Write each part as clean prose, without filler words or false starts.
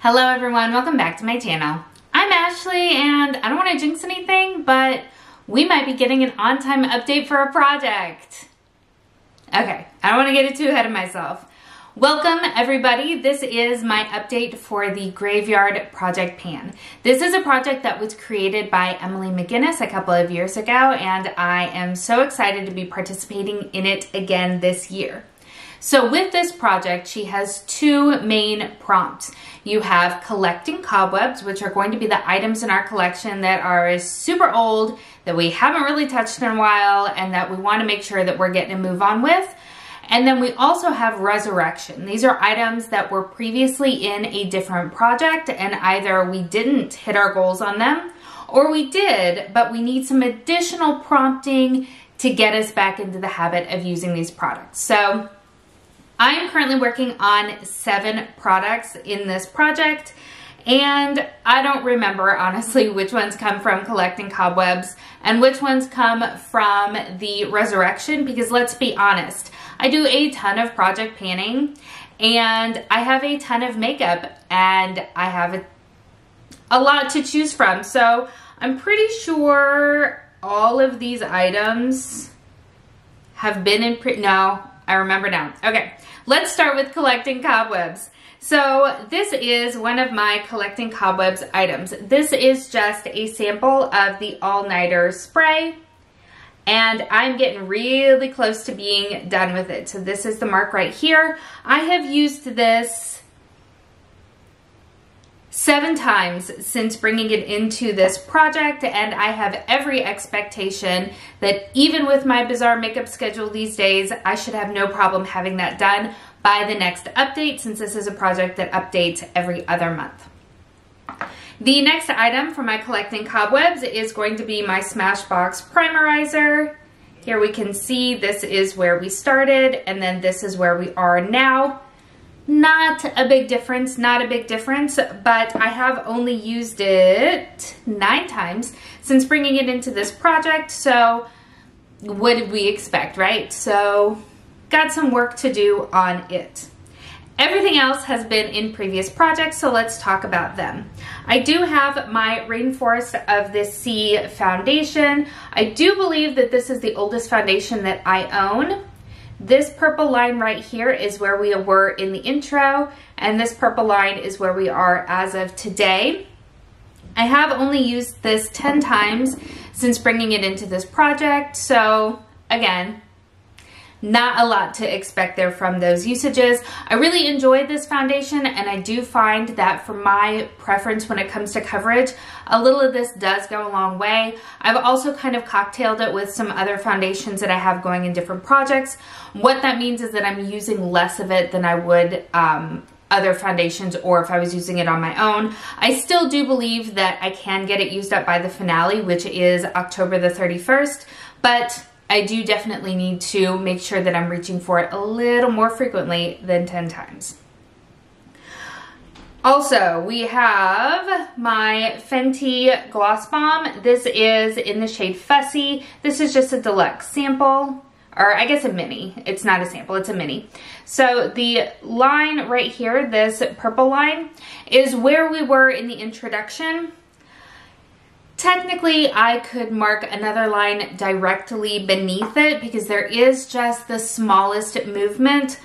Hello everyone, welcome back to my channel. I'm Ashley and I don't want to jinx anything, but we might be getting an on-time update for a project. Okay, I don't want to get it too ahead of myself. Welcome everybody, this is my update for the Graveyard Project Pan. This is a project that was created by Emily McGinnis a couple of years ago and I am so excited to be participating in it again this year. So with this project, she has two main prompts. You have Collecting Cobwebs, which are going to be the items in our collection that are super old, that we haven't really touched in a while, and that we want to make sure that we're getting a move on with. And then we also have Resurrection. These are items that were previously in a different project, and either we didn't hit our goals on them, or we did, but we need some additional prompting to get us back into the habit of using these products. So I am currently working on 7 products in this project, and I don't remember honestly which ones come from Collecting Cobwebs and which ones come from the Resurrection, because let's be honest, I do a ton of project panning and I have a ton of makeup and I have a lot to choose from. So I'm pretty sure all of these items have been in no, I remember now. Okay. Let's start with Collecting Cobwebs. So this is one of my Collecting Cobwebs items. This is just a sample of the All-Nighter spray, and I'm getting really close to being done with it. So this is the mark right here. I have used this 7 times since bringing it into this project, and I have every expectation that even with my bizarre makeup schedule these days, I should have no problem having that done by the next update, since this is a project that updates every other month. The next item for my Collecting Cobwebs is going to be my Smashbox Primerizer. Here we can see this is where we started, and then this is where we are now. Not a big difference, but I have only used it 9 times since bringing it into this project, so what did we expect, right? So got some work to do on it. Everything else has been in previous projects, so let's talk about them. I do have my Rainforest of the Sea foundation. I do believe that this is the oldest foundation that I own. This purple line right here is where we were in the intro, and this purple line is where we are as of today. I have only used this 10 times since bringing it into this project, so again, not a lot to expect there from those usages. I really enjoyed this foundation, and I do find that for my preference when it comes to coverage, a little of this does go a long way. I've also kind of cocktailed it with some other foundations that I have going in different projects. What that means is that I'm using less of it than I would other foundations, or if I was using it on my own. I still do believe that I can get it used up by the finale, which is October the 31st, but I do definitely need to make sure that I'm reaching for it a little more frequently than 10 times. Also, we have my Fenty Gloss Bomb. This is in the shade Fussy. This is just a deluxe sample, or I guess a mini. It's not a sample, it's a mini. So the line right here, this purple line, is where we were in the introduction. Technically, I could mark another line directly beneath it because there is just the smallest movement,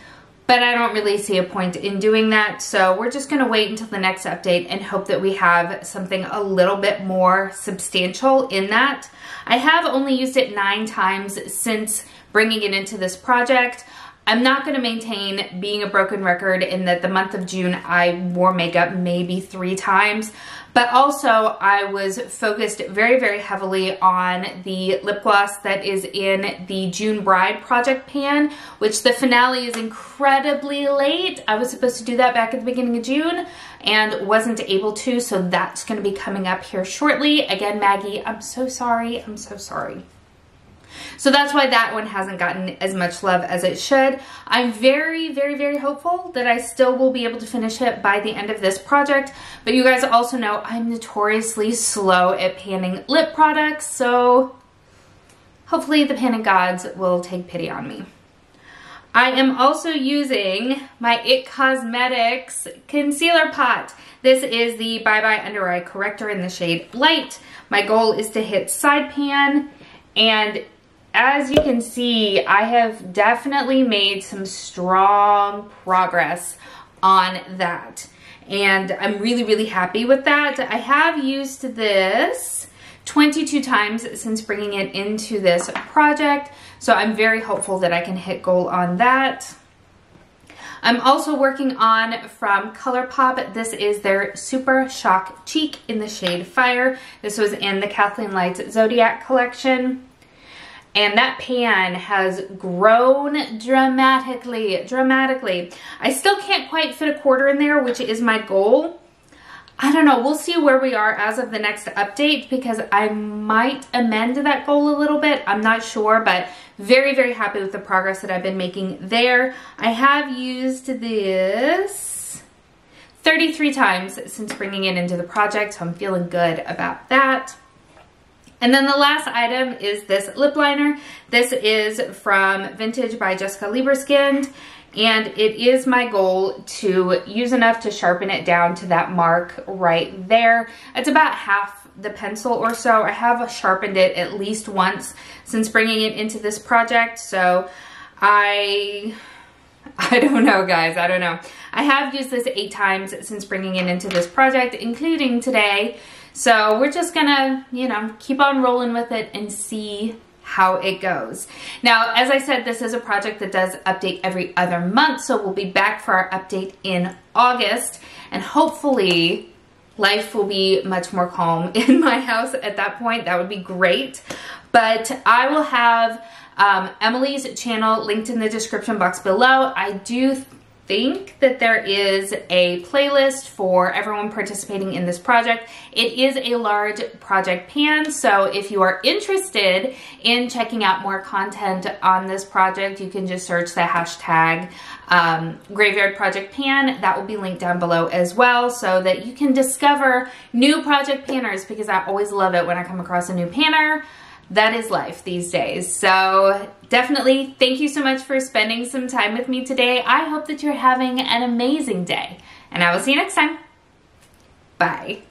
but I don't really see a point in doing that. So we're just gonna wait until the next update and hope that we have something a little bit more substantial in that. I have only used it 9 times since bringing it into this project. I'm not going to maintain being a broken record in that the month of June I wore makeup maybe 3 times, but also I was focused very, very heavily on the lip gloss that is in the June Bride project pan, which the finale is incredibly late. I was supposed to do that back at the beginning of June and wasn't able to, so that's going to be coming up here shortly. Again, Maggie, I'm so sorry. I'm so sorry. So that's why that one hasn't gotten as much love as it should. I'm very, very, very hopeful that I still will be able to finish it by the end of this project. But you guys also know I'm notoriously slow at panning lip products, so hopefully the panning gods will take pity on me. I am also using my IT Cosmetics concealer pot. This is the Bye Bye Under Eye Corrector in the shade Light. My goal is to hit side pan, and as you can see, I have definitely made some strong progress on that. And I'm really, really happy with that. I have used this 22 times since bringing it into this project, so I'm very hopeful that I can hit goal on that. I'm also working on from ColourPop. This is their Super Shock Cheek in the shade Fire. This was in the Kathleen Lights Zodiac collection. And that pan has grown dramatically. I still can't quite fit a quarter in there, which is my goal. I don't know, we'll see where we are as of the next update, because I might amend that goal a little bit. I'm not sure, but very, very happy with the progress that I've been making there. I have used this 33 times since bringing it into the project, so I'm feeling good about that. And then the last item is this lip liner. This is from Vintage by Jessica Lieberskind. And it is my goal to use enough to sharpen it down to that mark right there. It's about half the pencil or so. I have sharpened it at least once since bringing it into this project. So I don't know, guys. I don't know. I have used this 8 times since bringing it into this project, including today. So we're just gonna, you know, keep on rolling with it and see how it goes. Now, as I said, this is a project that does update every other month, so we'll be back for our update in August, and hopefully life will be much more calm in my house at that point. That would be great. But I will have Emily's channel linked in the description box below. I do think that there is a playlist for everyone participating in this project. It is a large project pan, so if you are interested in checking out more content on this project, you can just search the hashtag Graveyard Project Pan. That will be linked down below as well, so that you can discover new project panners, because I always love it when I come across a new panner. That is life these days. So definitely thank you so much for spending some time with me today. I hope that you're having an amazing day, and I will see you next time. Bye.